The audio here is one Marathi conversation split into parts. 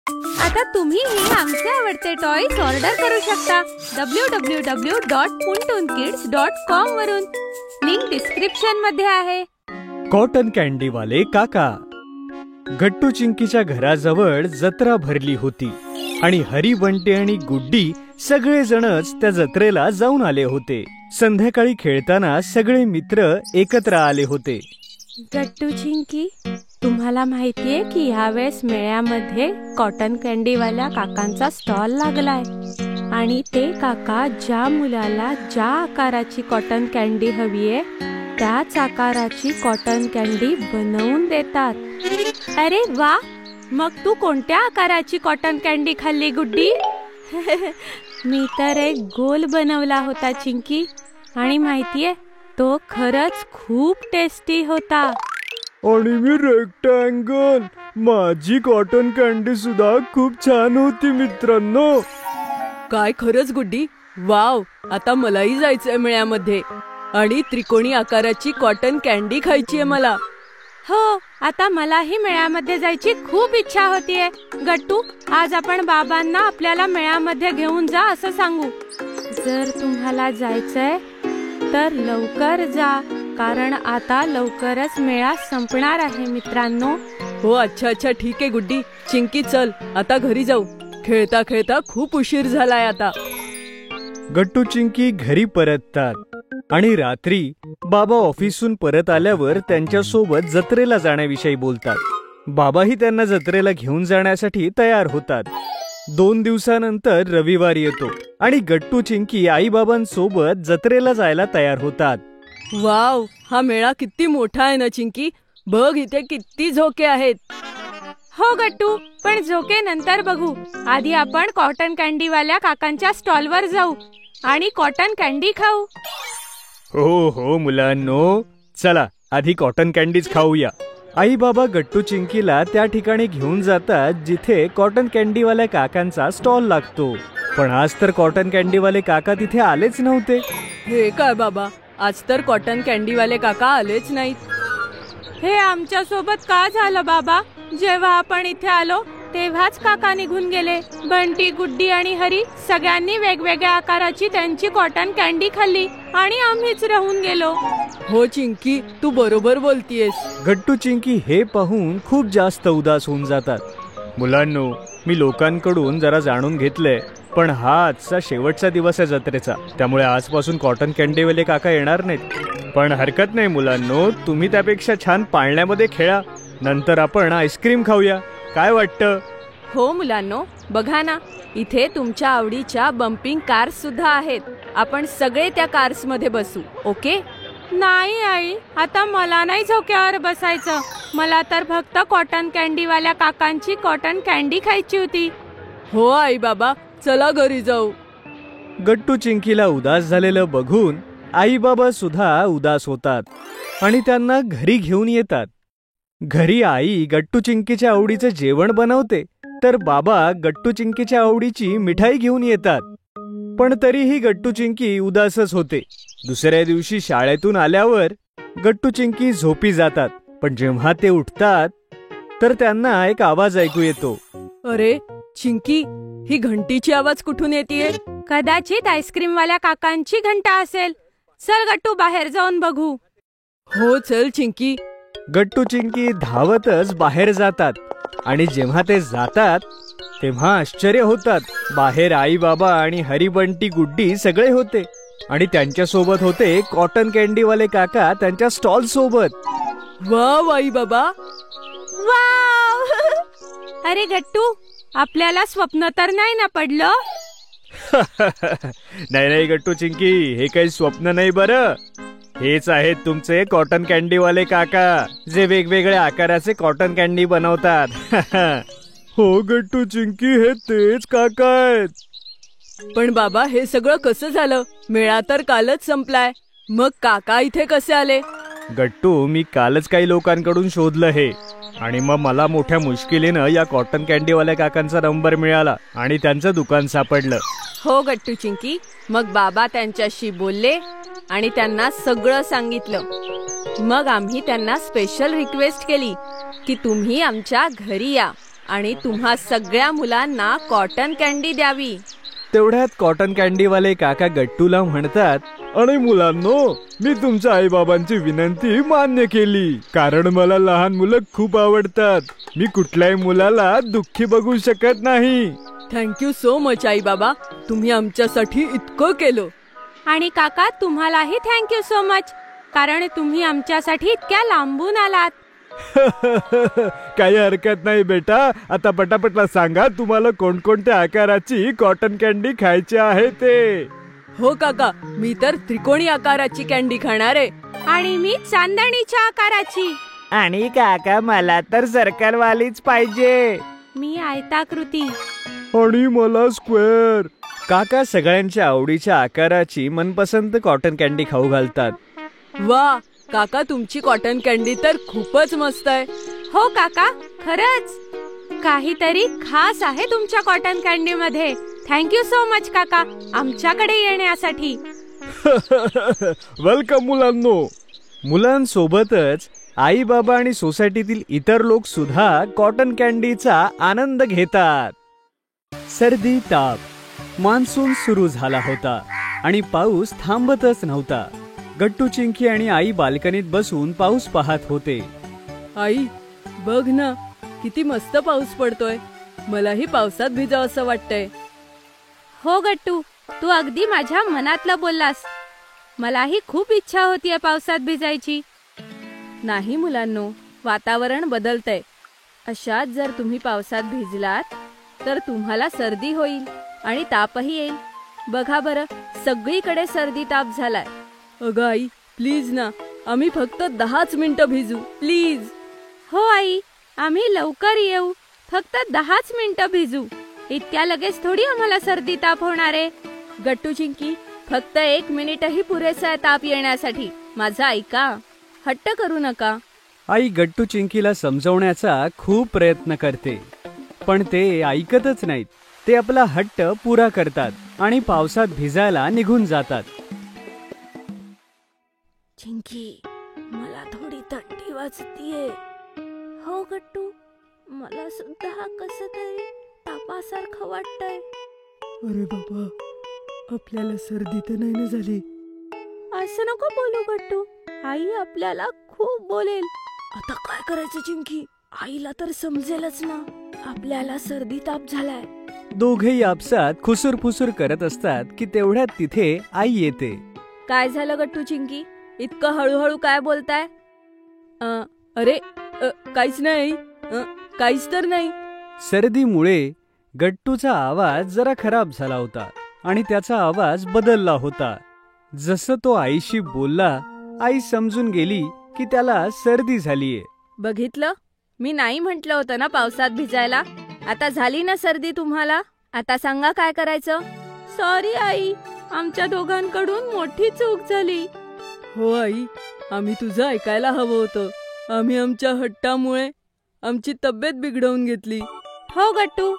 आता तुम्हीही आमचे आवडते टॉयज ऑर्डर करू शकता www.puntoonkids.com वरून. लिंक डिस्क्रिप्शन मध्ये आहे. कॉटन कॅन्डी वाले काका. गट्टू चिंकीच्या घराजवळ जत्रा भरली होती आणि हरी, बंटी आणि गुड्डी सगळेजणच त्या जत्रेला जाऊन आले होते. संध्याकाळी खेळताना सगळे मित्र एकत्र आले होते. गट्टू चिंकी, तुम्हाला माहितीये की यावेळेस मेळ्यामध्ये कॉटन कॅन्डीवाल्या काकांचा स्टॉल लागलाय आणि ते काका ज्या मुलाला ज्या आकाराची कॉटन कॅन्डी हवीये त्याच आकाराची कॉटन कॅन्डी बनवून देतात. अरे वा, मग तू कोणत्या आकाराची कॉटन कॅन्डी खाल्ली गुड्डी? मी तर एक गोल बनवला होता चिंकी, आणि माहितीये तो खरंच खूप टेस्टी होता. आणि मी रेक्टँगल. माझी कॉटन कॅन्डी सुद्धा खूप छान होती मित्रांनो. काय खरंच गुड्डी, वाव. आता मलाही जायचंय मेळ्यामध्ये आणि त्रिकोणी आकाराची कॉटन कॅन्डी खायची आहे मला. हो, आता मलाही मेळ्यामध्ये जायची खूप इच्छा होतीये. गट्टू, आज आपण बाबांना आपल्याला मेळ्यामध्ये घेऊन जा असं सांगू. जर तुम्हाला जायचंय तर लवकर जा, कारण आता लवकरच मेळा संपणार आहे मित्रांनो. हो, अच्छा ठीक आहे गुड्डी. चिंकी, चल आता घरी जाऊ. खेळता खेळता खूप उशीर झालाय आता. गट्टू चिंकी घरी परततात आणि रात्री बाबा ऑफिसहून परत आल्यावर त्यांच्या सोबत जत्रेला जाण्याविषयी बोलतात. बाबाही त्यांना जत्रेला घेऊन जाण्यासाठी तयार होतात. 2 दिवसानंतर रविवार येतो आणि गट्टू चिंकी आई बाबांसोबत जत्रेला जायला तयार होतात. वाव, हा मेळा किती मोठा आहे ना चिंकी. बघ, इथे किती झोके आहेत. हो गट्टू, पण झोके नंतर बघू. आधी आपण कॉटन कॅन्डीवाल्या काकांच्या स्टॉलवर जाऊ आणि कॉटन कॅन्डी खाऊ. हो मुलांनो, चला आधी कॉटन कॅन्डीज खाऊया. आई बाबा गट्टू चिंकीला त्या ठिकाणी घेऊन जातात जिथे कॉटन कॅन्डीवाल्या काकांचा स्टॉल लागतो. पण आज तर कॉटन कॅन्डीवाले काका तिथे आलेच नव्हते. हे काय बाबा, आज तर कॉटन कॅन्डीवाले काका आलेच नाहीत. हे आमच्या सोबत का झालं बाबा? जेव्हा आपण इथे आलो तेव्हाच काका निघून गेले. बंटी, गुड्डी आणि हरी सगळ्यांनी वेगवेगळ्या आकाराची त्यांची कॉटन कॅन्डी खाल्ली आणि आम्हीच राहून गेलो. हो चिंकी, तू बरोबर बोलतीयस. गट्टू चिंकी हे पाहून खूप जास्त उदास होऊन जातात. मुलांनो, मी लोकांकडून जरा जाणून घेतलंय, पण हा आजचा शेवटचा दिवस आहे जत्रेचा, त्यामुळे आजपासून कॉटन कॅन्डीवाले काका येणार नाहीत. पण हरकत नाही मुलांनो, तुम्ही त्यापेक्षा छान पाळण्यामध्ये खेळा. नंतर आपण आईस्क्रीम खाऊया. काय वाटतं? हो मुलांनो, बघा ना, इथे तुमच्या आवडीच्या बम्पिंग कार्स सुद्धा आहेत. आपण सगळे त्या कार्स मध्ये बसू, ओके? नाही आई, आता मला नाही झोक्यावर बसायचं. मला तर फक्त कॉटन कॅन्डीवाल्या काकांची कॉटन कॅन्डी खायची होती. हो आई बाबा, चला घरी जाऊ. गट्टू चिंकीला उदास झालेलं बघून आई बाबा सुद्धा उदास होतात आणि त्यांना घरी घेऊन येतात. घरी आई गट्टू चिंकीच्या आवडीचं जेवण बनवते, तर बाबा गट्टू चिंकीच्या आवडीची मिठाई घेऊन येतात. पण तरीही गट्टू चिंकी उदासच होते. दुसऱ्या दिवशी शाळेतून आल्यावर गट्टू चिंकी झोपी जातात. पण जेव्हा ते उठतात तर त्यांना एक आवाज ऐकू येतो. अरे चिंकी, ही घंटीची आवाज कुठून येतेय? कदाचित आईस्क्रीमवाल्या काकांची घंटा असेल. चल गट्टू, बाहेर जाऊन बघू. हो चल चिंकी. गट्टू चिंकी धावतच बाहेर जातात आणि जेव्हा ते जातात तेव्हा आश्चर्य होतात. बाहेर आई बाबा आणि हरी, बंटी, गुड्डी सगळे होते आणि त्यांच्या सोबत होते कॉटन कॅन्डीवाले काका त्यांच्या स्टॉल सोबत. वाव आई बाबा, वाव. अरे गट्टू, आपल्याला स्वप्न तर नाही ना पडलं? नाही गट्टू चिंकी, हे काही स्वप्न नाही बरं. हेच आहेत तुमचे कॉटन कॅन्डीवाले काका, जे वेगवेगळ्या आकाराचे कॉटन कॅन्डी बनवतात. हो गट्टू चिंकी, हे तेच काका आहेत. पण बाबा, हे सगळं कसं झालं? मेळा तर कालच संपलाय, मग काका इथे कसे आले? गट्टू, मी कालच काही लोकांकडून शोधलं हे, आणि मग मला मोठ्या मुश्किलीनं या कॉटन कॅन्डीवाल्या काकांचा नंबर मिळाला आणि त्यांचं दुकान सापडलं. हो गट्टू चिंकी, मग बाबा त्यांच्याशी बोलले आणि त्यांना सगळं सांगितलं. मग आम्ही त्यांना स्पेशल रिक्वेस्ट केली की तुम्ही आमच्या घरी या आणि तुम्हा सगळ्या मुलांना कॉटन कॅन्डी द्यावी. तेवढ्यात कॉटन कॅन्डीवाले काका गट्टूला म्हणतात, आणि मुलांनो, मी तुमच्या आईबाबांची विनंती मान्य केली, कारण मला लहान मुलं खूप आवडतात. मी कुठल्याही मुलाला दुःखी बघू शकत नाही. थँक्यू सो मच आई बाबा, तुम्ही आमच्यासाठी इतकं केलं. आणि काका, तुम्हालाही थँक्यू सो मच, कारण तुम्ही आमच्यासाठी इतक्या लांबून आलात. काही हरकत नाही बेटा. आता पटापटला सांगा, तुम्हाला कोणकोणत्या आकाराची कॉटन कॅन्डी खायची आहे ते. हो काका, मी तर त्रिकोणी आकाराची कॅन्डी खाणार आहे. आणि मी चांदणीच्या आकाराची. आणि काका, मला तर सर्कलवालीच पाहिजे. मी आयताकृती. आणि मला स्क्वेअर. काका सगळ्यांच्या आवडीच्या आकाराची मनपसंत कॉटन कॅन्डी खाऊ घालतात. वा काका, तुमची कॉटन कॅन्डी तर खूपच मस्त आहे. हो काका, खरंच काहीतरी खास आहे तुमच्या कॉटन कॅन्डी मध्ये. थँक्यू सो मच काका, आमच्याकडे येण्यासाठी. वेलकम मुलांनो. मुलांसोबतच आई बाबा आणि सोसायटीतील इतर लोक सुद्धा कॉटन कॅन्डीचा आनंद घेतात. सर्दी, ताप, मान्सून सुरू झाला होता आणि पाऊस थांबतच नव्हता. गट्टू, चिंकी आणि आई बाल्कनीत बसून पाऊस पाहत होते. आई, बघ ना, किती मस्त पाऊस पडतोय. मलाही पावसात भिजावं असं वाटतंय. हो गट्टू, तू अगदी माझ्या मनातलं बोललास. मलाही खूप इच्छा होतीये पावसात भिजायची. नाही मुलांनो, वातावरण बदलतंय. अशात जर तुम्ही पावसात भिजलात तर तुम्हाला सर्दी होईल आणि तापही येईल. बघा बरं, सगळीकडे सर्दी ताप झालाय. अगं आई, प्लीज ना, आम्ही फक्त 10च मिनिटं भिजू, प्लीज. हो आई, आम्ही लवकर येऊ, फक्त 10च मिनिटं भिजू. इतक्या लगेच थोडी आम्हाला सर्दी ताप होणार आहे. गट्टू, चिंकी, फक्त 1 मिनिटही पुरेसा आहे ताप येण्यासाठी. माझं ऐका, हट्ट करू नका. आई गट्टू चिंकीला समजवण्याचा खूप प्रयत्न करते, पण ते ऐकतच नाहीत. ते आपला हट्ट पुरा करतात आणि पावसात भिजायला निघून जातात. चिंकी, मला थोडी थंडी वाजतीये. हो गट्टू, मला सुद्धा कसं तरी तापासारखं वाटतंय. अरे बाबा, आपल्याला सर्दी तर नाही ना झाली? असं नको बोलू गट्टू, आई आपल्याला खूप बोलेल. आता काय करायचं चिंकी? आईला तर समजेलच ना आपल्याला सर्दी ताप झालाय. दोघेही आपसात खुसूरफुसूर करत असतात की तेवढ्यात तिथे आई येते. काय झालं गट्टू, चिंकी, इतकं हळूहळू काय बोलताय? अरे, काहीच नाही, काहीच तर नाही. सर्दीमुळे गट्टूचा आवाज जरा खराब झाला होता आणि त्याचा आवाज बदलला होता. जसं तो आईशी बोलला, आई समजून गेली की त्याला सर्दी झालीये. बघितलं, मी नाही म्हटलं होतं ना पावसात भिजायला. आता झाली ना सर्दी तुम्हाला? आता सांगा काय करायचं? सॉरी आई, आमच्या दोघांकडून मोठी चूक झाली. हो आई, आम्ही तुझं ऐकायला हवं होतं. आम्ही आमच्या हट्टामुळे आमची तब्येत बिघडवून घेतली. हो गट्टू,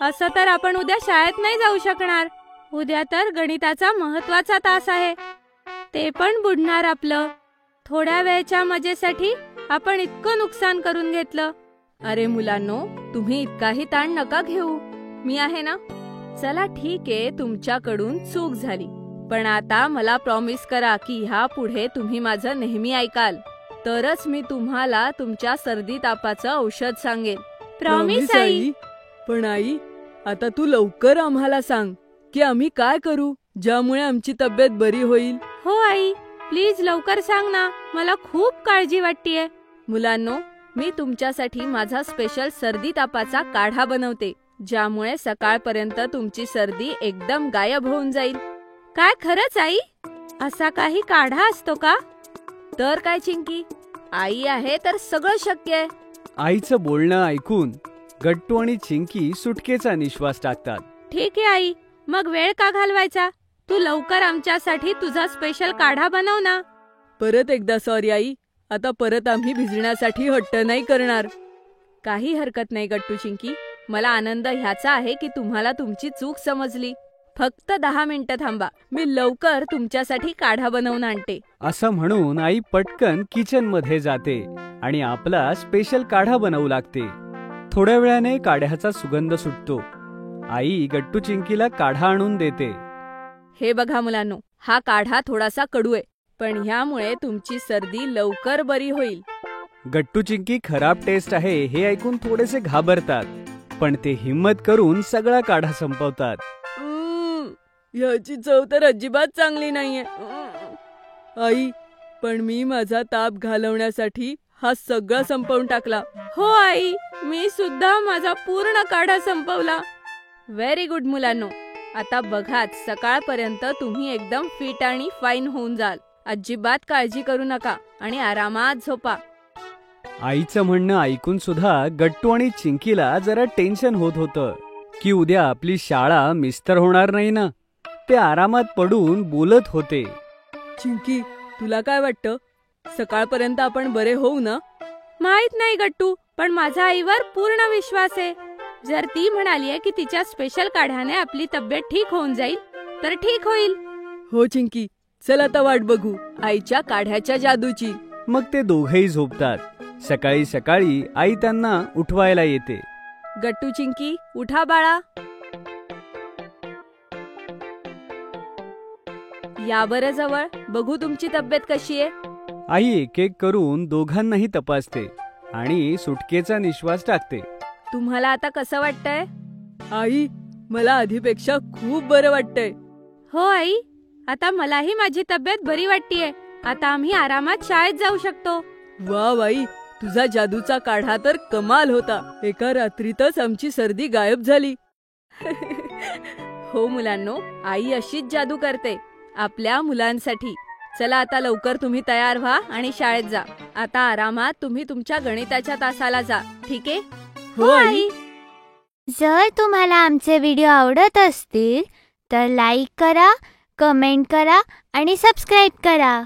असं तर आपण उद्या शाळेत नाही जाऊ शकणार. उद्या तर गणिताचा महत्वाचा तास आहे, ते पण बुडणार आपलं. थोड्या वेळच्या मजेसाठी आपण इतकं नुकसान करून घेतलं. अरे मुलांनो, तुम्ही इतकाही ताण नका घेऊ, मी आहे ना. चला ठीक आहे, तुमच्याकडून चूक झाली, पण आता मला प्रॉमिस करा की ह्या पुढे तुम्ही माझं नेहमी ऐकाल, तरच मी तुम्हाला तुमच्या सर्दी तापाचं औषध सांगेन. Promise I. पण आई, आता तू लवकर आम्हाला सांग की आम्ही काय करू ज्यामुळे आमची तब्येत बरी होईल. हो आई, प्लीज लवकर सांग ना, मला खूप काळजी वाटतेय. मुलांनो, मी तुमच्यासाठी माझा स्पेशल सर्दी तापाचा काढा बनवते, ज्यामुळे सकाळपर्यंत तुमची सर्दी एकदम गायब होऊन जाईल. काय खरंच आई? असा काही काढा असतो का? तर काय चिंकी, आई आहे तर सगळं शक्य आहे. आईचं बोलणं ऐकून गट्टू आणि चिंकी सुटकेचा निश्वास टाकतात. ठीक आहे आई, मग वेळ का घालवायचा? तू लवकर आमच्यासाठी तुझा स्पेशल काढा बनव ना. परत एकदा सॉरी आई, आता परत आम्ही भिजण्यासाठी हट्ट नाही करणार. काही हरकत नाही गट्टू, चिंकी, मला आनंद ह्याचा आहे की तुम्हाला तुमची चूक समजली. फक्त 10 मिनिटं थांबा, मी लवकर तुमच्यासाठी काढा बनवून आणते. असं म्हणून आई पटकन किचन मध्ये जाते आणि आपला स्पेशल काढा बनवू लागते. थोड्या वेळाने काढ्याचा सुगंध सुटतो. आई गट्टू चिंकीला काढा आणून देते. हे बघा मुलांनो, हा काढा थोडासा कडू आहे, पण ह्यामुळे तुमची सर्दी लवकर बरी होईल. गट्टू चिंकी खराब टेस्ट आहे हे ऐकून थोडेसे घाबरतात, पण ते हिम्मत करून सगळा काढा संपवतात. ह्याची चव तर अजिबात चांगली नाहीये. आई, पण मी माझा ताप घालवण्यासाठी हा सगळा संपवून टाकला. हो आई, मी सुद्धा माझा पूर्ण काढा संपवला. व्हेरी गुड मुलांनो. आता बघाच, सकाळपर्यंत तुम्ही एकदम फिट आणि फाईन होऊन जाल. अजिबात काळजी करू नका आणि आरामात झोपा. आईचं म्हणणं ऐकून सुद्धा गट्टू आणि चिंकीला जरा टेन्शन होत होतं की उद्या आपली शाळा मिस्तर होणार नाही ना. ते आरामात पडून बोलत होते. चिंकी, तुला काय वाटतं, सकाळपर्यंत आपण बरे होऊ ना? माहित नाही गट्टू, पण माझा आईवर पूर्ण विश्वास आहे. जर ती म्हणालीये की तिच्या स्पेशल काढ्याने आपली तब्येत ठीक होऊन जाईल, तर ठीक होईल. हो चिंकी, चल आता वाट बघू आईच्या काढ्याच्या जादूची. मग ते दोघेही झोपतात. सकाळी सकाळी आई त्यांना उठवायला येते. गट्टू चिंकी, उठा बाळा. या बरं जवळ, बघू तुमची तब्येत कशी आहे. आई एक एक करून दोघांनाही तपासते आणि सुटकेचा निश्वास टाकते. तुम्हाला आता कसं वाटतंय? आई, मला आधीपेक्षा खूप बरं वाटतंय. हो आई, आता मलाही माझी तब्येत बरी वाटतेय. आता आम्ही आरामात शाळेत जाऊ शकतो. वा बाई, तुझा जादूचा काढा तर कमाल होता. एका रात्रीतच आमची सर्दी गायब झाली. हो मुलांनो, आई अशीच जादू करते आपल्या मुलांसाठी. चला आता लवकर तुम्ही तयार व्हा आणि शाळेत जा. आता आरामात तुम्ही तुमच्या गणिताच्या तासाला जा, ठीक आहे? हो आई. जर तुम्हाला आमचे व्हिडिओ आवडत असतील तर लाईक करा, कमेंट करा आणि सबस्क्राईब करा.